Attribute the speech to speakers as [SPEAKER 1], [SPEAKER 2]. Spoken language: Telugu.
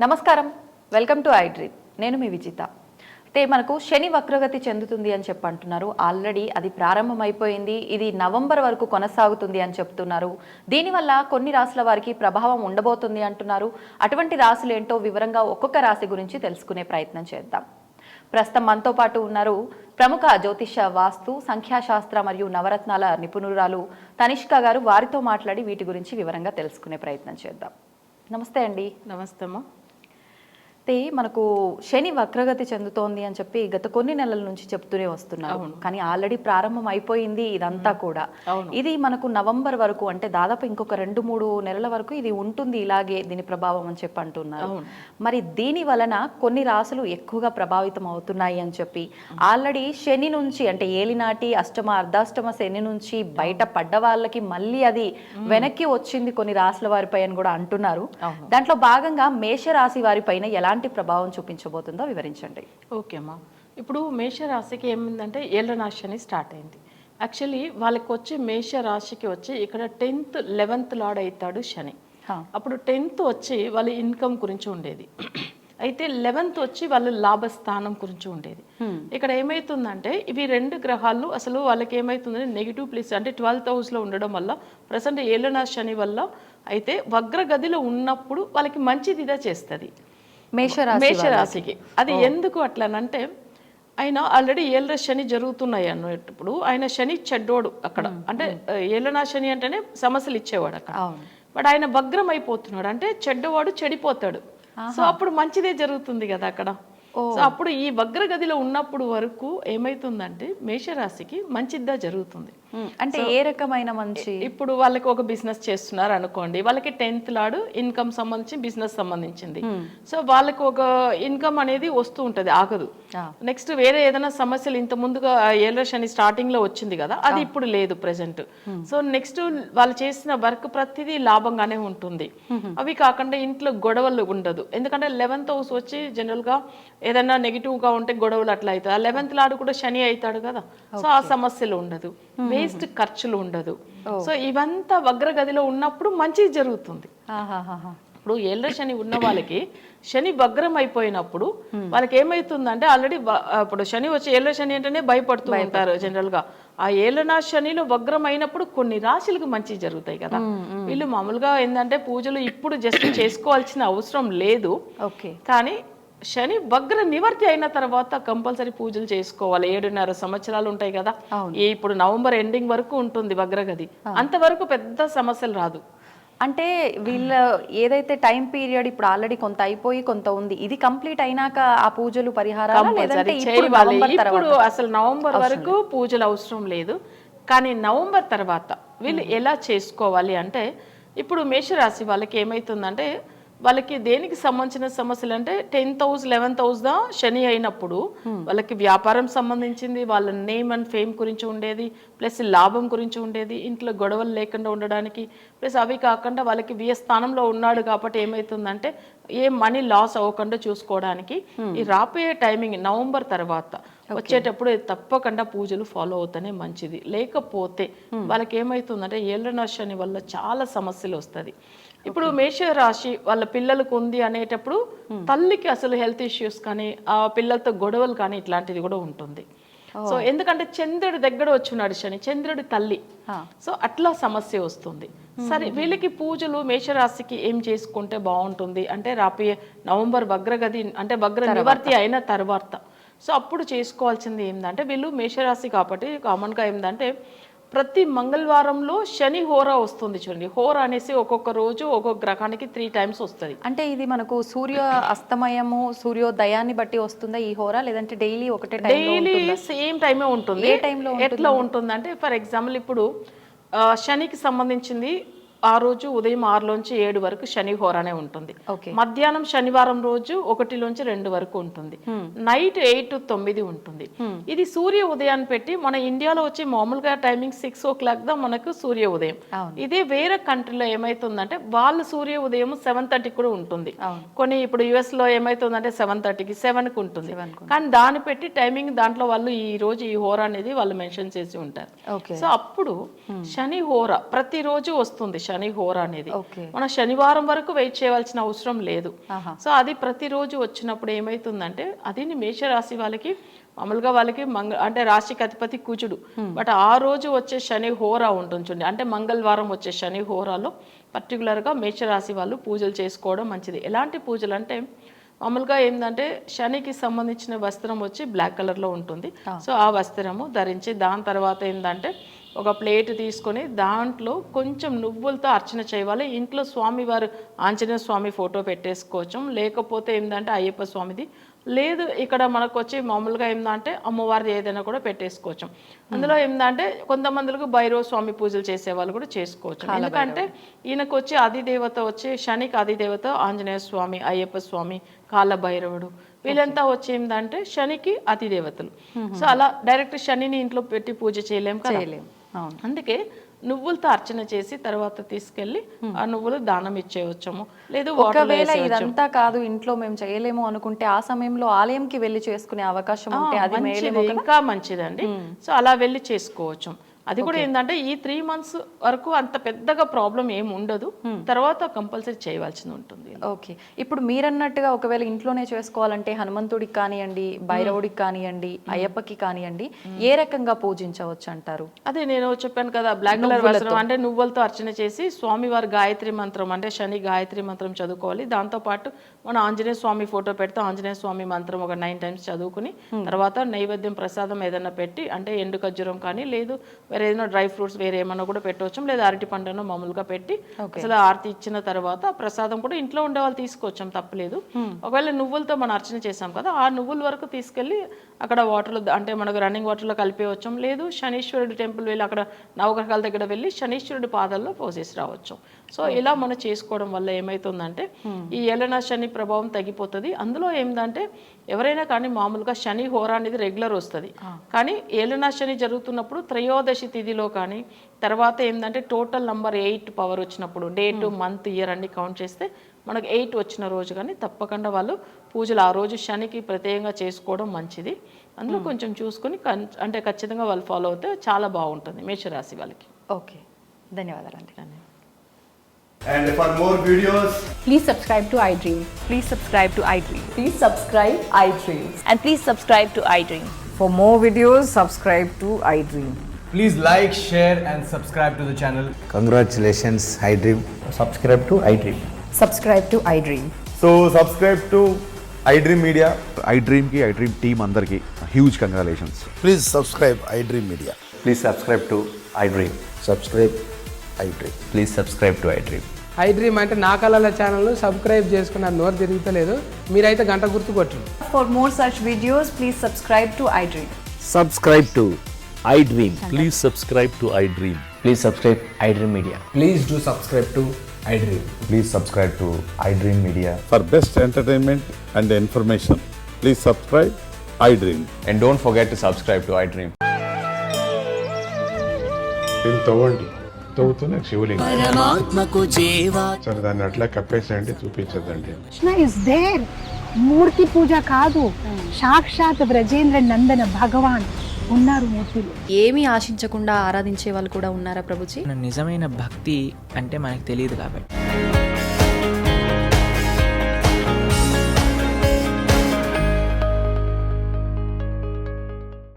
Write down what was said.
[SPEAKER 1] నమస్కారం, వెల్కమ్ టు ఐ డ్రీమ్. నేను మీ విజిత. అయితే మనకు శని వక్రగతి చెందుతుంది అని అంటున్నారు. ఆల్రెడీ అది ప్రారంభమైపోయింది. ఇది నవంబర్ వరకు కొనసాగుతుంది అని చెప్తున్నారు. దీనివల్ల కొన్ని రాశుల వారికి ప్రభావం ఉండబోతుంది అంటున్నారు. అటువంటి రాశులు ఏంటో వివరంగా ఒక్కొక్క రాశి గురించి తెలుసుకునే ప్రయత్నం చేద్దాం. ప్రస్తుతం మనతో పాటు ఉన్నారు ప్రముఖ జ్యోతిష, వాస్తు, సంఖ్యాశాస్త్ర మరియు నవరత్నాల నిపుణురాలు తనిష్క గారు. వారితో మాట్లాడి వీటి గురించి వివరంగా తెలుసుకునే ప్రయత్నం చేద్దాం. నమస్తే అండి.
[SPEAKER 2] నమస్తే అమ్మా.
[SPEAKER 1] అయితే మనకు శని వక్రగతి చెందుతోంది అని చెప్పి గత కొన్ని నెలల నుంచి చెప్తూనే వస్తున్నారు. కానీ ఆల్రెడీ ప్రారంభం అయిపోయింది ఇదంతా కూడా. ఇది మనకు నవంబర్ వరకు, అంటే దాదాపు ఇంకొక 2-3 నెలల వరకు ఇది ఉంటుంది ఇలాగే దీని ప్రభావం అని చెప్పి అంటున్నారు. మరి దీని వలన కొన్ని రాశులు ఎక్కువగా ప్రభావితం అవుతున్నాయి అని చెప్పి, ఆల్రెడీ శని నుంచి అంటే ఏలినాటి అష్టమ అర్ధాష్టమ శని నుంచి బయట పడ్డ వాళ్ళకి మళ్ళీ అది వెనక్కి వచ్చింది కొన్ని రాశుల వారిపై అని కూడా అంటున్నారు. దాంట్లో భాగంగా మేషరాశి వారిపైన ఎలాంటి ప్రభావం చూపించబోతుందో వివరించండి.
[SPEAKER 2] ఓకే అమ్మా. ఇప్పుడు మేషరాశికి ఏమిందంటే ఏళ్ళనాశి శని స్టార్ట్ అయింది. యాక్చువల్లీ వాళ్ళకి వచ్చి మేషరాశికి వచ్చి ఇక్కడ 10th 11th లార్డ్ అవుతాడు శని. అప్పుడు 10th వచ్చి వాళ్ళ ఇన్కమ్ గురించి ఉండేది, అయితే 11th వచ్చి వాళ్ళ లాభస్థానం గురించి ఉండేది. ఇక్కడ ఏమైతుందంటే ఇవి 2 గ్రహాలు అసలు వాళ్ళకి ఏమైతుందంటే నెగిటివ్ ప్లేస్ అంటే 12th హౌస్లో ఉండడం వల్ల ప్రజెంట్ ఏళ్ళనాశి శని వల్ల అయితే వగ్రగదిలో ఉన్నప్పుడు వాళ్ళకి మంచిది ఇదే చేస్తుంది మేషరాశికి. అది ఎందుకు అట్లానంటే ఆయన ఆల్రెడీ ఏళ్ళ శని జరుగుతున్నాయి అన్నప్పుడు ఆయన శని చెడ్డోడు అక్కడ, అంటే ఏళ్ళనా శని అంటేనే సమస్యలు ఇచ్చేవాడు అక్కడ. బట్ ఆయన వగ్రం అయిపోతున్నాడు అంటే చెడ్డవాడు చెడిపోతాడు. సో అప్పుడు మంచిదే జరుగుతుంది కదా అక్కడ. సో అప్పుడు ఈ వగ్రగదిలో ఉన్నప్పుడు వరకు ఏమైతుందంటే మేషరాశికి మంచిదా జరుగుతుంది.
[SPEAKER 1] అంటే ఏ రకమైన మంచి?
[SPEAKER 2] ఇప్పుడు వాళ్ళకి ఒక బిజినెస్ చేస్తున్నారు అనుకోండి, వాళ్ళకి 10th లార్డ్ ఇన్కమ్ సంబంధించి బిజినెస్ సంబంధించింది. సో వాళ్ళకి ఒక ఇన్కమ్ అనేది వస్తూ ఉంటది, ఆగదు. నెక్స్ట్ వేరే ఏదైనా సమస్యలు ఇంత ముందుగా ఏళ్ళ శని స్టార్టింగ్ లో వచ్చింది కదా, అది ఇప్పుడు లేదు ప్రెసెంట్. సో నెక్స్ట్ వాళ్ళు చేసిన వర్క్ ప్రతిదీ లాభంగానే ఉంటుంది. అవి కాకుండా ఇంట్లో గొడవలు ఉండదు, ఎందుకంటే 11th హౌస్ వచ్చి జనరల్ గా ఏదైనా నెగిటివ్ గా ఉంటే గొడవలు అట్లా అవుతాయి. 11th లార్డ్ కూడా శని అవుతాడు కదా, సో ఆ సమస్యలు ఉండదు, వేస్ట్ ఖర్చులు ఉండదు. సో ఇవంతా వగ్రగదిలో ఉన్నప్పుడు మంచి జరుగుతుంది. ఇప్పుడు ఏళ్ళ శని ఉన్న వాళ్ళకి శని వగ్రం అయిపోయినప్పుడు వాళ్ళకి ఏమైతుందంటే ఆల్రెడీ ఇప్పుడు శని వచ్చి ఏళ్ళ శని అంటేనే భయపడుతూ ఉంటారు జనరల్ గా. ఆ ఏళ్ళనా శనిలో వగ్రం అయినప్పుడు కొన్ని రాశులకు మంచి జరుగుతాయి కదా. వీళ్ళు మామూలుగా ఏంటంటే పూజలు ఇప్పుడు జస్ట్ చేసుకోవాల్సిన అవసరం లేదు, కానీ శని వగ్ర నివర్తి అయిన తర్వాత కంపల్సరీ పూజలు చేసుకోవాలి. 7.5 సంవత్సరాలు ఉంటాయి కదా, ఇప్పుడు నవంబర్ ఎండింగ్ వరకు ఉంటుంది వగ్రగది, అంతవరకు పెద్ద సమస్యలు రాదు.
[SPEAKER 1] అంటే వీళ్ళ ఏదైతే టైం పీరియడ్ ఇప్పుడు ఆల్రెడీ కొంత అయిపోయి కొంత ఉంది, ఇది కంప్లీట్ అయినాక ఆ పూజలు పరిహారాలు
[SPEAKER 2] ఇప్పుడు అసలు నవంబర్ వరకు పూజలు అవసరం లేదు. కానీ నవంబర్ తర్వాత వీళ్ళు ఎలా చేసుకోవాలి అంటే, ఇప్పుడు మేషరాశి వాళ్ళకి ఏమైతుందంటే వాళ్ళకి దేనికి సంబంధించిన సమస్యలు అంటే 10th హౌస్ 11th హౌస్ దా శని అయినప్పుడు వాళ్ళకి వ్యాపారం సంబంధించింది, వాళ్ళ నేమ్ అండ్ ఫేమ్ గురించి ఉండేది, ప్లస్ లాభం గురించి ఉండేది, ఇంట్లో గొడవలు లేకుండా ఉండడానికి, ప్లస్ అవి కాకుండా వాళ్ళకి వ్యయస్థానంలో ఉన్నాడు కాబట్టి ఏమైతుందంటే ఏ మనీ లాస్ అవ్వకుండా చూసుకోవడానికి ఈ రాబోయే టైమింగ్ నవంబర్ తర్వాత వచ్చేటప్పుడు తప్పకుండా పూజలు ఫాలో అవుతానే మంచిది. లేకపోతే వాళ్ళకి ఏమైతుందంటే ఏళ్ళ శని వల్ల చాలా సమస్యలు వస్తుంది. ఇప్పుడు మేషరాశి వాళ్ళ పిల్లలకు ఉంది అనేటప్పుడు తల్లికి అసలు హెల్త్ ఇష్యూస్ కానీ ఆ పిల్లలతో గొడవలు కానీ ఇట్లాంటిది కూడా ఉంటుంది. సో ఎందుకంటే చంద్రుడి దగ్గర వచ్చున్నాడు శని, చంద్రుడి తల్లి, సో అట్లా సమస్య వస్తుంది. సరే వీళ్ళకి పూజలు మేషరాశికి ఏం చేసుకుంటే బాగుంటుంది అంటే రాబోయే నవంబర్ వగ్రగది అంటే వగ్ర నివర్తి అయిన తర్వాత సో అప్పుడు చేసుకోవాల్సింది ఏంటంటే, వీళ్ళు మేషరాశి కాబట్టి కామన్గా ఏంటంటే ప్రతి మంగళవారంలో శని హోర వస్తుంది చూడండి. హోర అనేసి ఒక్కొక్క రోజు ఒక్కొక్క గ్రహానికి 3 times వస్తుంది.
[SPEAKER 1] అంటే ఇది మనకు సూర్య అస్తమయము సూర్యోదయాన్ని బట్టి వస్తుందా ఈ హోర, లేదంటే డైలీ ఒకటే
[SPEAKER 2] డైలీ సేమ్ టైమే ఉంటుంది? ఏ టైంలో ఎట్లా ఉంటుంది అంటే, ఫర్ ఎగ్జాంపుల్ ఇప్పుడు శనికి సంబంధించింది ఆ రోజు ఉదయం 6 నుంచి 7 వరకు శని హోరానే ఉంటుంది. మధ్యాహ్నం శనివారం రోజు 1 నుంచి 2 వరకు ఉంటుంది. నైట్ 8 to 9 ఉంటుంది. ఇది సూర్య ఉదయాన్ని పెట్టి మన ఇండియాలో వచ్చి మామూలుగా టైమింగ్ 6 o'clock దా మనకు సూర్య ఉదయం. ఇదే వేరే కంట్రీలో ఏమైతుందంటే వాళ్ళ సూర్య ఉదయం 7:30 కూడా ఉంటుంది. కొన్ని ఇప్పుడు యుఎస్ లో ఏమైతుందంటే 7:30కి 7కి ఉంటుంది. కానీ దాన్ని పెట్టి టైమింగ్ దాంట్లో వాళ్ళు ఈ రోజు ఈ హోరా అనేది వాళ్ళు మెన్షన్ చేసి ఉంటారు. సో అప్పుడు శని హోర ప్రతిరోజు వస్తుంది. శని హోర అనేది.
[SPEAKER 1] ఓకే.
[SPEAKER 2] మనం శనివారం వరకు వెయిట్ చేయవలసిన అవసరం లేదు.
[SPEAKER 1] ఆహా.
[SPEAKER 2] సో అది ప్రతిరోజు వచ్చినప్పుడు ఏమైతుందంటే అది మేషరాశి వాళ్ళకి మామూలుగా వాళ్ళకి అంటే రాశికి అధిపతి కుజుడు, బట్ ఆ రోజు వచ్చే శని హోరా ఉంటుంది చూడండి, అంటే మంగళవారం వచ్చే శని హోరాలో పర్టికులర్గా మేషరాశి వాళ్ళు పూజలు చేసుకోవడం మంచిది. ఎలాంటి పూజలు అంటే మామూలుగా ఏంటంటే శనికి సంబంధించిన వస్త్రం వచ్చి బ్లాక్ కలర్లో ఉంటుంది. సో ఆ వస్త్రము ధరించి దాని తర్వాత ఏంటంటే ఒక ప్లేట్ తీసుకొని దాంట్లో కొంచెం నువ్వులతో అర్చన చేయాలి. ఇంట్లో స్వామివారు ఆంజనేయ స్వామి ఫోటో పెట్టేసుకోవచ్చు, లేకపోతే ఏంటంటే అయ్యప్ప స్వామిది, లేదు ఇక్కడ మనకు వచ్చి మామూలుగా ఏంటంటే అమ్మవారిది ఏదైనా కూడా పెట్టేసుకోవచ్చు. అందులో ఏంటంటే కొంతమందికి భైరవ స్వామి పూజలు చేసే వాళ్ళు కూడా చేసుకోవచ్చు. ఎందుకంటే ఈయనకు వచ్చి అధిదేవత వచ్చి శనికి అధిదేవత ఆంజనేయ స్వామి, అయ్యప్ప స్వామి, కాలభైరవుడు, వీళ్ళంతా వచ్చి ఏంటంటే శనికి అధిదేవతలు. సో అలా డైరెక్ట్ శనిని ఇంట్లో పెట్టి పూజ చేయలేం కదా, అందుకే నువ్వులతో అర్చన చేసి తర్వాత తీసుకెళ్లి ఆ నువ్వులు దానం ఇచ్చేయవచ్చము. లేదు
[SPEAKER 1] ఒకవేళ ఇదంతా కాదు ఇంట్లో మేము చేయలేము అనుకుంటే ఆ సమయంలో ఆలయంకి వెళ్ళి చేసుకునే అవకాశం ఉంటే అది
[SPEAKER 2] ఇంకా మంచిదండి. సో అలా వెళ్ళి చేసుకోవచ్చు. అది కూడా ఏంటంటే ఈ 3 months వరకు అంత పెద్దగా ప్రాబ్లం ఏమి ఉండదు, తర్వాత కంపల్సరీ చేయవలసింది ఉంటుంది.
[SPEAKER 1] ఓకే. ఇప్పుడు మీరన్నట్టుగా ఒకవేళ ఇంట్లోనే చేసుకోవాలంటే హనుమంతుడికి కానివ్వండి, భైరవుడికి కానివ్వండి, అయ్యప్పకి కానివ్వండి, ఏ రకంగా పూజించవచ్చు అంటారు?
[SPEAKER 2] అదే నేను చెప్పాను కదా, బ్లాక్ కలర్ వస్త్రం అంటే నువ్వులతో అర్చన చేసి స్వామివారి గాయత్రి మంత్రం అంటే శని గాయత్రి మంత్రం చదువుకోవాలి. దాంతోపాటు మన ఆంజనేయ స్వామి ఫోటో పెడితే ఆంజనేయ స్వామి మంత్రం ఒక 9 times చదువుకుని తర్వాత నైవేద్యం ప్రసాదం ఏదైనా పెట్టి, అంటే ఎండు ఖర్జూరం కానీ లేదు వేరే ఏదైనా డ్రై ఫ్రూట్స్ వేరే ఏమన్నా కూడా పెట్టవచ్చు, లేదా అరటి పండును మామూలుగా పెట్టి అసలు ఆరతి ఇచ్చిన తర్వాత ప్రసాదం కూడా ఇంట్లో ఉండే వాళ్ళు తీసుకోవచ్చు, తప్పలేదు. ఒకవేళ నువ్వులతో మనం అర్చన చేసాం కదా, ఆ నువ్వుల వరకు తీసుకెళ్ళి అక్కడ వాటర్లో అంటే మనకు రన్నింగ్ వాటర్లో కలిపేయవచ్చు, లేదు శనీశ్వరుడి టెంపుల్ వెళ్ళి అక్కడ నవగ్రహాల దగ్గర వెళ్ళి శనీశ్వరుడి పాదాల్లో పోసేసి రావచ్చు. సో ఇలా మనం చేసుకోవడం వల్ల ఏమవుతుందంటే ఈ ఏలన శని ప్రభావం తగ్గిపోతుంది. అందులో ఏంటంటే ఎవరైనా కానీ మామూలుగా శని హోరా అనేది రెగ్యులర్ వస్తుంది, కానీ ఏలన శని జరుగుతున్నప్పుడు త్రయోదశి తిథిలో కానీ తర్వాత ఏంటంటే టోటల్ నంబర్ 8 పవర్ వచ్చినప్పుడు డేట్ మంత్ ఇయర్ అన్ని కౌంట్ చేస్తే మనకు 8 వచ్చిన రోజు కానీ తప్పకుండా వాళ్ళు పూజలు ఆ రోజు శనికి ప్రత్యేకంగా చేసుకోవడం మంచిది. అందులో కొంచెం చూసుకుని అంటే ఖచ్చితంగా వాళ్ళు ఫాలో అవుతే చాలా బాగుంటుంది మేషరాశి వాళ్ళకి.
[SPEAKER 1] ఓకే, ధన్యవాదాలండి.
[SPEAKER 3] And for more videos,
[SPEAKER 4] please subscribe to iDream.
[SPEAKER 1] Please subscribe to iDream.
[SPEAKER 4] Please subscribe iDream.
[SPEAKER 1] And please subscribe to iDream.
[SPEAKER 4] For more videos, subscribe to iDream.
[SPEAKER 3] please like, share and subscribe to the channel.
[SPEAKER 5] Congratulations, iDream.
[SPEAKER 6] Subscribe to iDream.
[SPEAKER 4] Subscribe to iDream.
[SPEAKER 3] So subscribe to iDream Media.
[SPEAKER 7] iDream ki iDream team andarki huge congratulations.
[SPEAKER 5] Please subscribe iDream Media.
[SPEAKER 6] Please subscribe to iDream.
[SPEAKER 5] Subscribe iDream.
[SPEAKER 6] Please subscribe to iDream.
[SPEAKER 8] iDream అంటే నా కళల ఛానల్ సబ్స్క్రైబ్ చేసుకున్న నోరు తిరుగుతలేదు, మీరైతే గంట గుర్తు కొట్టండి.
[SPEAKER 4] For more such videos, please subscribe to iDream.
[SPEAKER 9] Subscribe to iDream. Please subscribe to iDream.
[SPEAKER 6] Please subscribe iDream Media.
[SPEAKER 3] Please do subscribe to iDream.
[SPEAKER 6] Please subscribe to iDream Media.
[SPEAKER 7] For best entertainment and information, please subscribe iDream.
[SPEAKER 6] And don't forget to subscribe to iDream.
[SPEAKER 7] తవ్వండి, తవ్వుతూనే శివలింగం సరే దాన్ని అట్లా కప్పేసేయండి, చూపించదండి.
[SPEAKER 10] Krishna is there. మూర్తి పూజ కాదు, సాక్షాత్ బ్రజేంద్ర నందన భగవాన్ ఉన్నారు మూర్తిలో.
[SPEAKER 1] ఏమీ ఆశించకుండా ఆరాధించే వాళ్ళు కూడా ఉన్నారా ప్రభుజీ?
[SPEAKER 11] నిజమైన భక్తి అంటే మనకు తెలియదు కాబట్టి